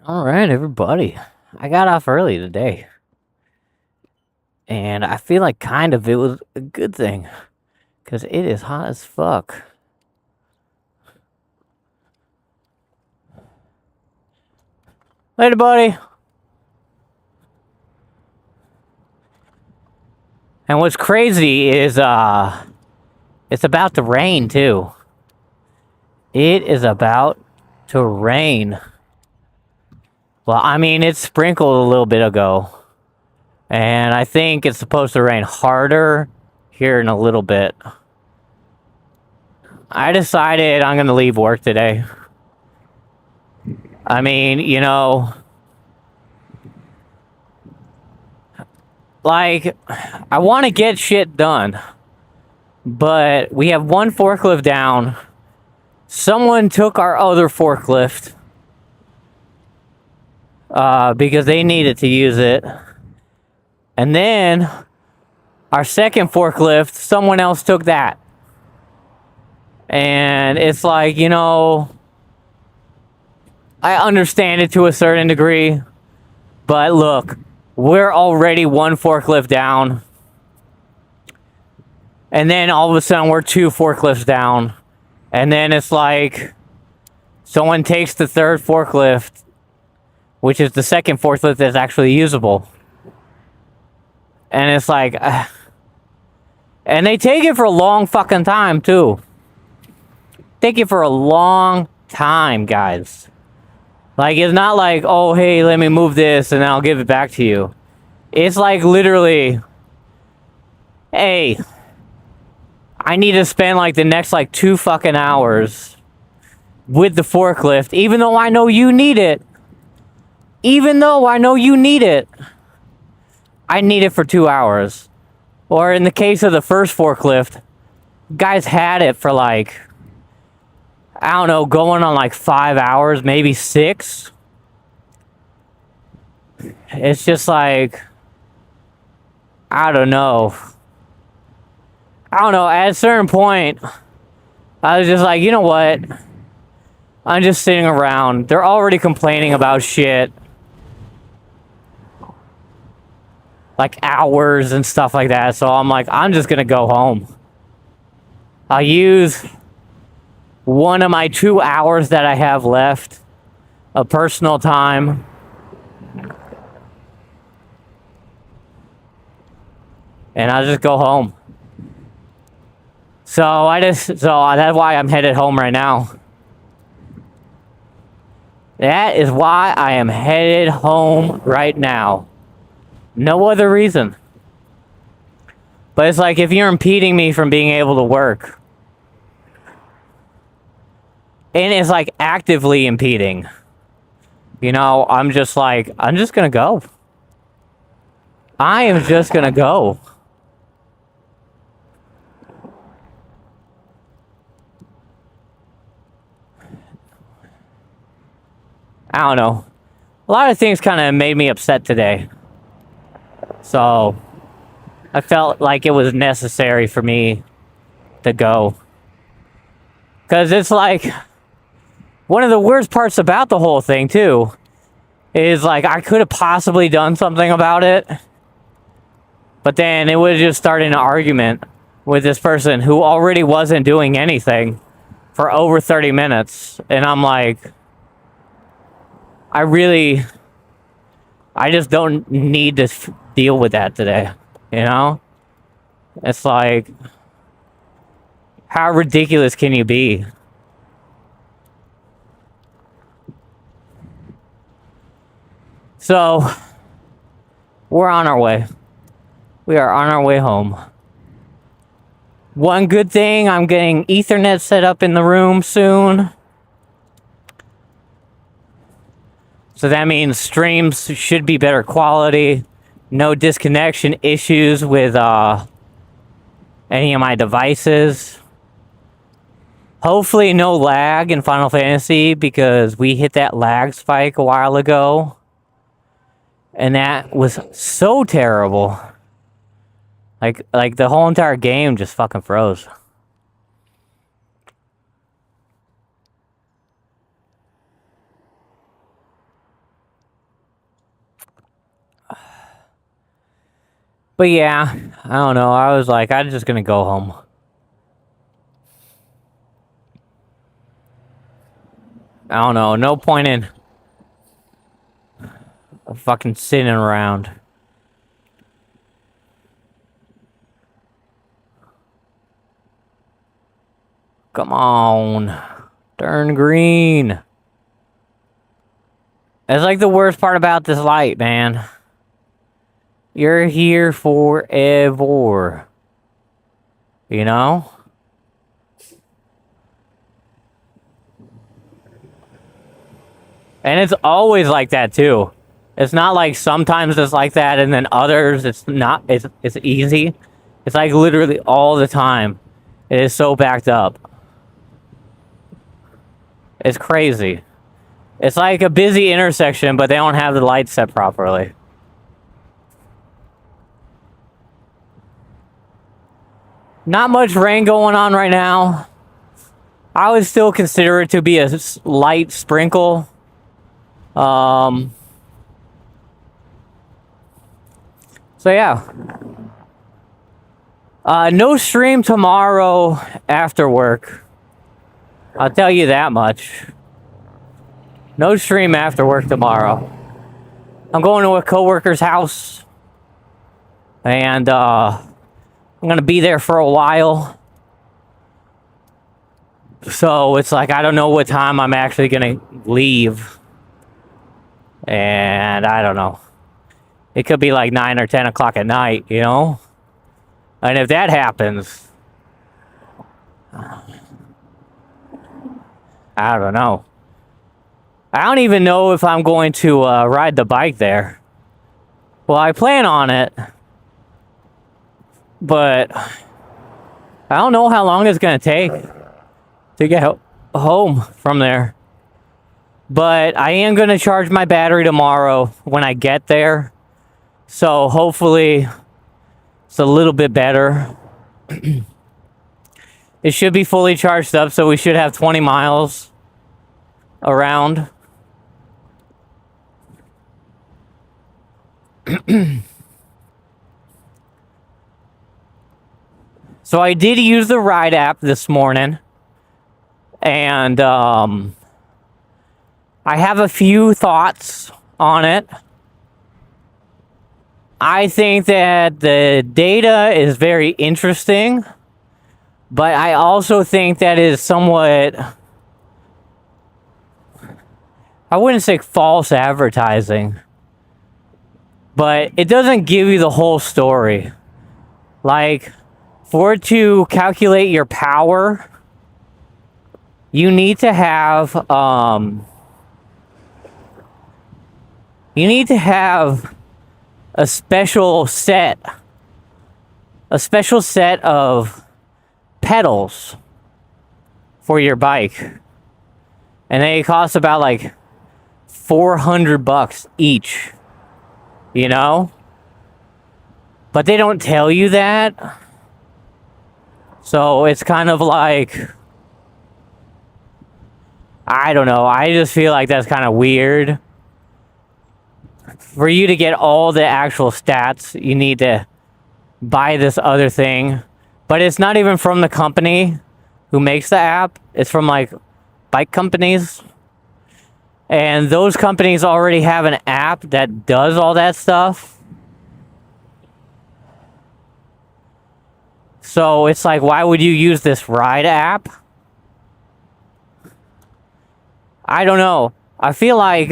All right, everybody. I got off early today. And I feel like kind of it was a good thing. Because it is hot as fuck. Later, buddy. And what's crazy is, it's about to rain, too. It is about to rain. Well, I mean, it sprinkled a little bit ago. And I think it's supposed to rain harder here in a little bit. I decided I'm going to leave work today. I mean, like, I want to get shit done. But we have one forklift down. Someone took our other forklift. Because they needed to use it. And then our second forklift, someone else took that. And it's like, I understand it to a certain degree. But look, we're already one forklift down. And then all of a sudden we're two forklifts down. And then it's like someone takes the third forklift, which is the second forklift that's actually usable. And it's like, and they take it for a long fucking time, too. Take it for a long time, guys. Like, it's not like, oh, hey, let me move this and I'll give it back to you. It's like literally, hey, I need to spend like the next like 2 fucking hours with the forklift, even though I know you need it. Even though I know you need it. I need it for 2 hours. Or in the case of the first forklift, guys had it for like, I don't know, going on like 5 hours, maybe 6. It's just like, I don't know. At a certain point, I was just like, you know what? I'm just sitting around. They're already complaining about shit. Like hours and stuff like that. So I'm like, I'm just gonna go home. I'll use one of my 2 hours that I have left of personal time. And I'll just go home. So that's why I'm headed home right now. That is why I am headed home right now. No other reason. But it's like if you're impeding me from being able to work. And it's like actively impeding. I'm just like, I'm just gonna go. I am just gonna go. I don't know. A lot of things kind of made me upset today. So, I felt like it was necessary for me to go. Because it's like, one of the worst parts about the whole thing, too, is like, I could have possibly done something about it. But then it would have just started an argument with this person who already wasn't doing anything for over 30 minutes. And I'm like, I just don't need to deal with that today, It's like, how ridiculous can you be? So, we're on our way. We are on our way home. One good thing, I'm getting Ethernet set up in the room soon. So that means streams should be better quality. No disconnection issues with any of my devices. Hopefully no lag in Final Fantasy because we hit that lag spike a while ago. And that was so terrible. Like the whole entire game just fucking froze. But yeah, I don't know. I was like, I'm just gonna go home. I don't know. No point in fucking sitting around. Come on. Turn green. That's like the worst part about this light, man. You're here forever. You know? And it's always like that, too. It's not like sometimes it's like that and then others it's not. It's easy. It's like literally all the time. It is so backed up. It's crazy. It's like a busy intersection, but they don't have the lights set properly. Not much rain going on right now. I would still consider it to be a light sprinkle. So yeah. No stream tomorrow after work. I'll tell you that much. No stream after work tomorrow. I'm going to a coworker's house. And I'm going to be there for a while. So it's like I don't know what time I'm actually going to leave. And I don't know. It could be like 9 or 10 o'clock at night, you know? And if that happens, I don't know. I don't even know if I'm going to ride the bike there. Well, I plan on it. But I don't know how long it's going to take to get home from there. But I am going to charge my battery tomorrow when I get there. So hopefully it's a little bit better. It should be fully charged up, so we should have 20 miles around. So I did use the Ride app this morning. And I have a few thoughts on it. I think that the data is very interesting, but I also think that is somewhat, I wouldn't say false advertising, but it doesn't give you the whole story. Like, for it to calculate your power, you need to have a special set of pedals for your bike, and they cost about like $400 each, you know? But they don't tell you that, so it's kind of like, I don't know, I just feel like that's kind of weird. For you to get all the actual stats, you need to buy this other thing. But it's not even from the company who makes the app. It's from, like, bike companies. And those companies already have an app that does all that stuff. So it's like, why would you use this Ride app? I don't know. I feel like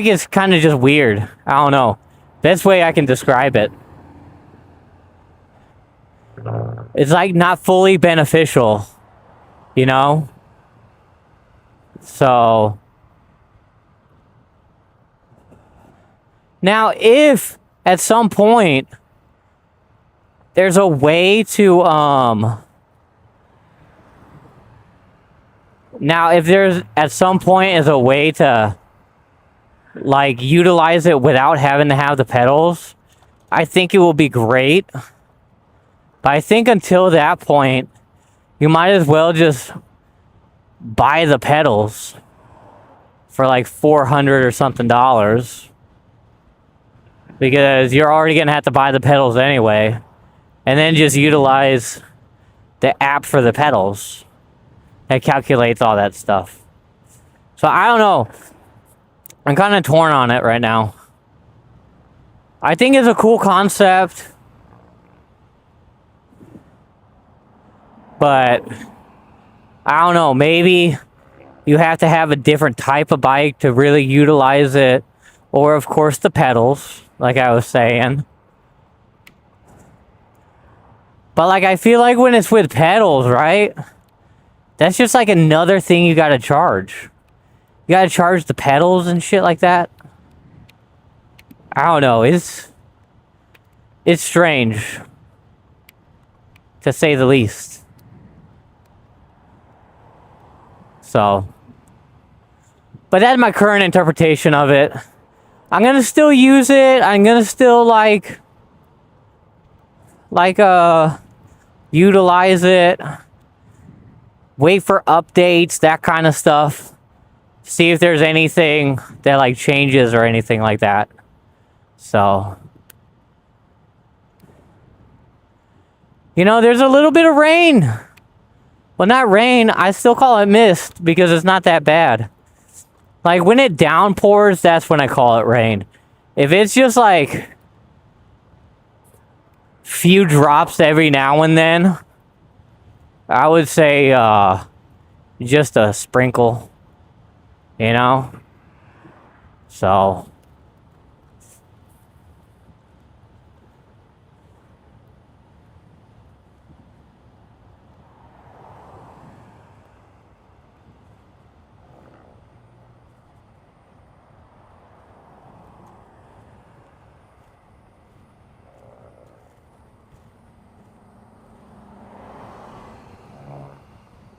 it's kind of just weird. I don't know. Best way I can describe it. It's like not fully beneficial, you know? So now if at some point there's a way to now if there's at some point is a way to like utilize it without having to have the pedals, I think it will be great. But I think until that point, you might as well just buy the pedals for like $400 or something. because you're already gonna have to buy the pedals anyway, and then just utilize the app for the pedals that calculates all that stuff. So I don't know. I'm kind of torn on it right now. I think it's a cool concept, but I don't know. Maybe you have to have a different type of bike to really utilize it, or of course the pedals, like I was saying. But like I feel like when it's with pedals, right? That's just like another thing you gotta charge. You gotta charge the pedals and shit like that. I don't know. It's strange, to say the least. So, but that's my current interpretation of it. I'm gonna still use it. I'm gonna still utilize it. Wait for updates, that kind of stuff. See if there's anything that like changes or anything like that. So, you know, there's a little bit of rain. Well, not rain. I still call it mist because it's not that bad. Like when it downpours, that's when I call it rain. If it's just like few drops every now and then, I would say just a sprinkle, you know? So,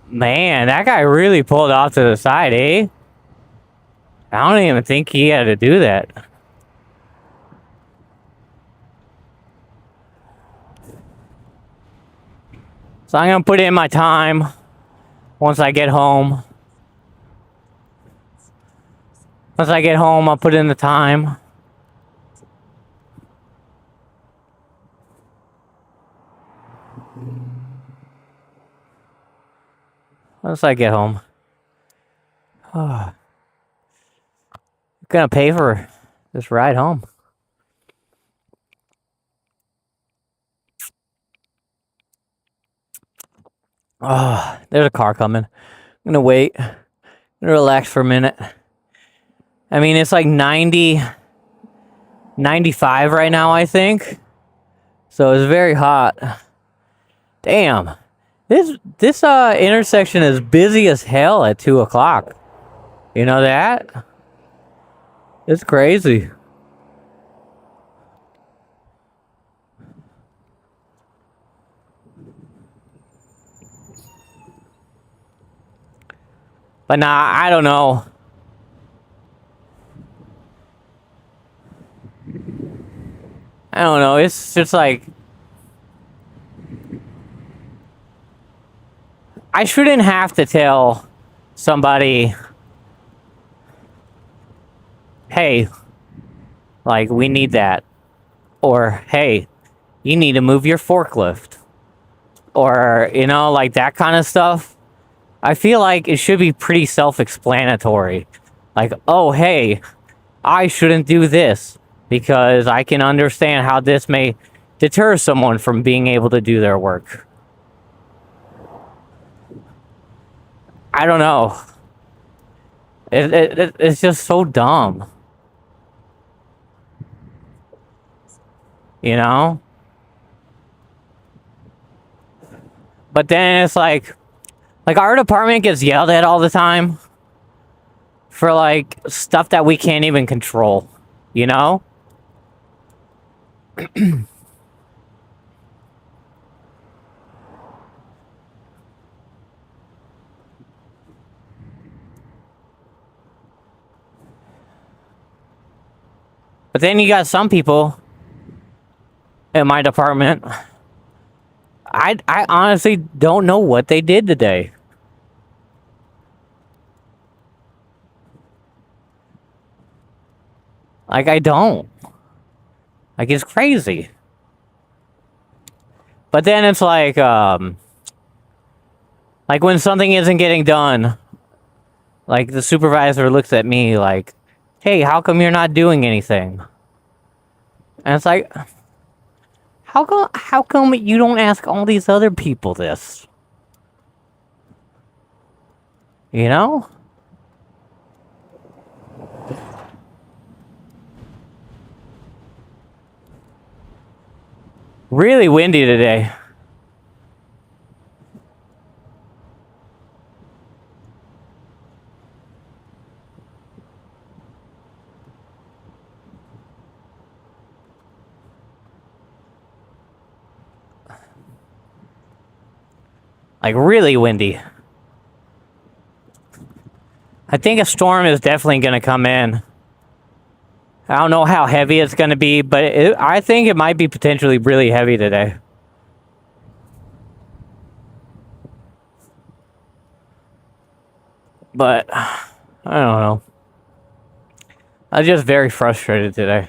man, that guy really pulled off to the side, eh? I don't even think he had to do that. So I'm gonna put in my time once I get home. Once I get home, I'll put in the time. Once I get home. I'm gonna pay for this ride home. Oh, there's a car coming. I'm gonna wait. I'm gonna relax for a minute. I mean, it's like 90, 95 right now, I think. So it's very hot. Damn. This intersection is busy as hell at 2 o'clock. You know that? It's crazy. But nah, I don't know. I don't know. It's just like I shouldn't have to tell somebody, hey, like, we need that. Or, hey, you need to move your forklift. Or, you know, like that kind of stuff. I feel like it should be pretty self-explanatory. Like, oh, hey, I shouldn't do this because I can understand how this may deter someone from being able to do their work. I don't know. It's just so dumb. You know? But then it's like our department gets yelled at all the time for like stuff that we can't even control, you know? But then you got some people in my department. I honestly don't know what they did today. Like, I don't. Like, it's crazy. But then it's like when something isn't getting done, like the supervisor looks at me like, "Hey, how come you're not doing anything?" And it's like, how come you don't ask all these other people this? You know? Really windy today. Like, really windy. I think a storm is definitely going to come in. I don't know how heavy it's going to be, but I think it might be potentially really heavy today. But, I don't know. I'm just very frustrated today.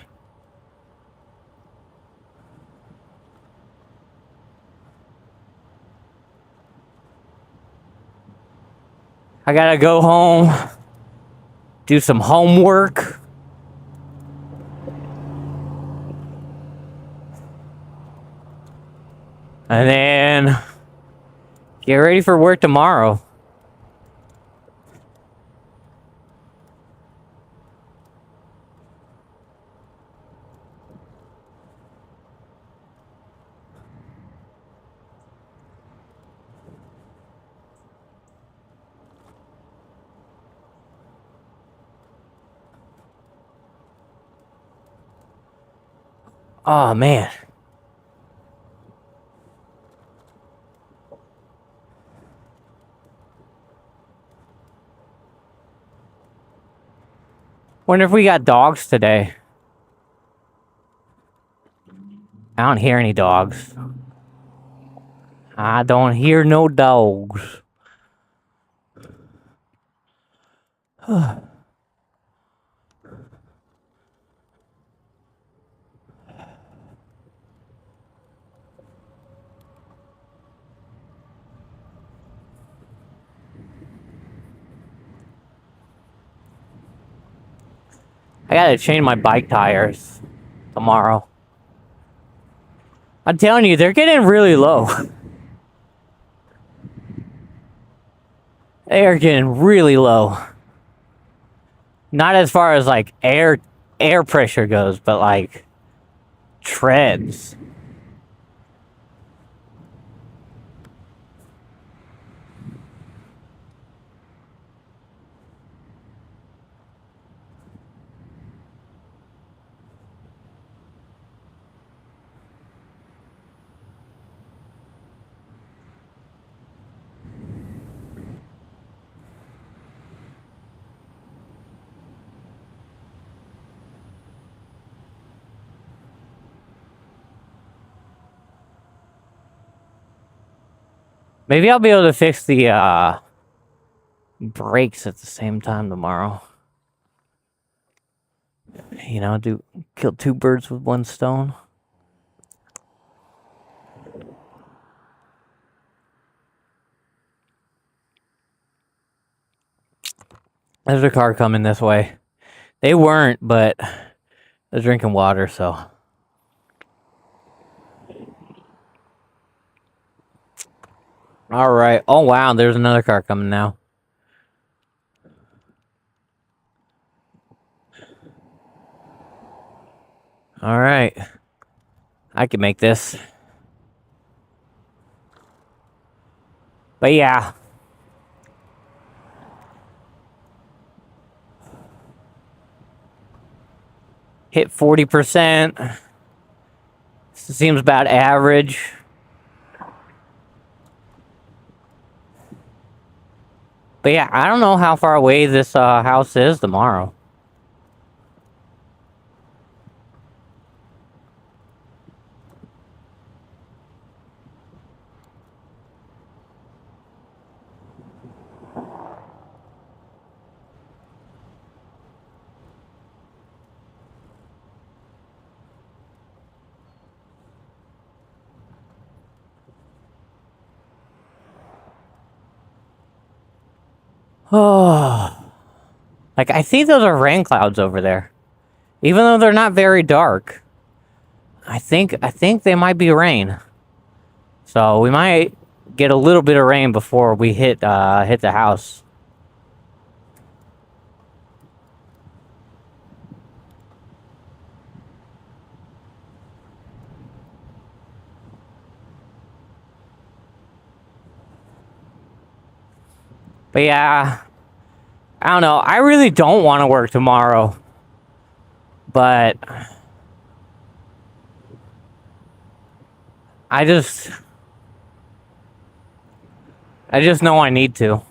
I gotta go home, do some homework. And then get ready for work tomorrow. Oh, man. Wonder if we got dogs today. I don't hear any dogs. I don't hear no dogs. I gotta change my bike tires tomorrow. I'm telling you, they're getting really low. They are getting really low. Not as far as like air pressure goes, but like treads. Maybe I'll be able to fix the brakes at the same time tomorrow. You know, kill two birds with one stone. There's a car coming this way. They weren't, but they're drinking water, so. Alright. Oh, wow, there's another car coming now. Alright. I can make this. But yeah. Hit 40%. Seems about average. But yeah, I don't know how far away this house is tomorrow. Oh, like I think those are rain clouds over there, even though they're not very dark. I think they might be rain. So we might get a little bit of rain before we hit the house. But yeah, I don't know. I really don't want to work tomorrow. But I just know I need to.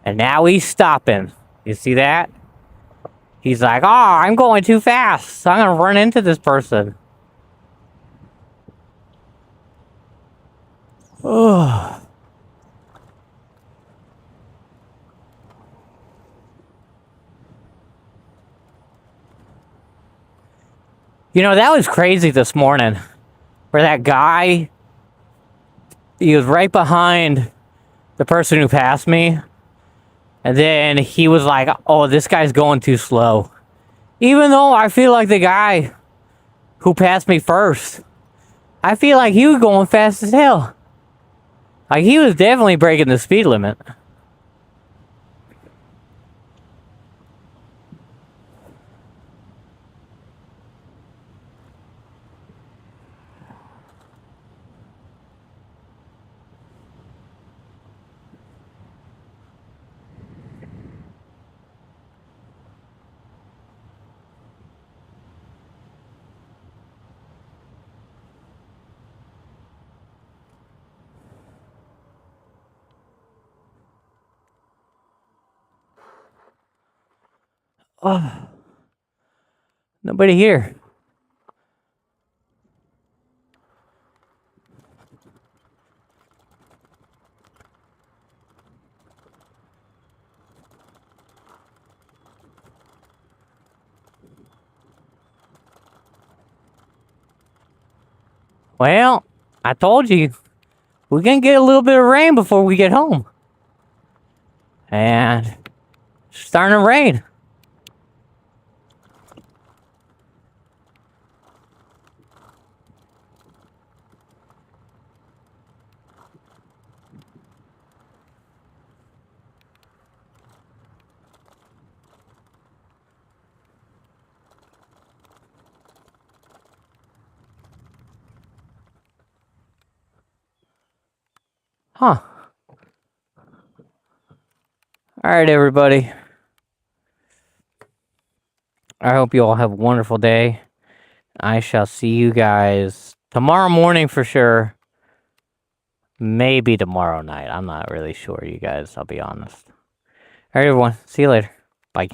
And now he's stopping. You see that? He's like, oh, I'm going too fast. I'm going to run into this person. Oh. You know, that was crazy this morning. Where that guy, he was right behind the person who passed me. And then he was like, oh, this guy's going too slow. Even though I feel like the guy who passed me first, I feel like he was going fast as hell. Like, he was definitely breaking the speed limit. Oh, nobody here. Well, I told you, we're gonna get a little bit of rain before we get home. And it's starting to rain. Huh. Alright, everybody. I hope you all have a wonderful day. I shall see you guys tomorrow morning for sure. Maybe tomorrow night. I'm not really sure, you guys. I'll be honest. Alright, everyone. See you later. Bye.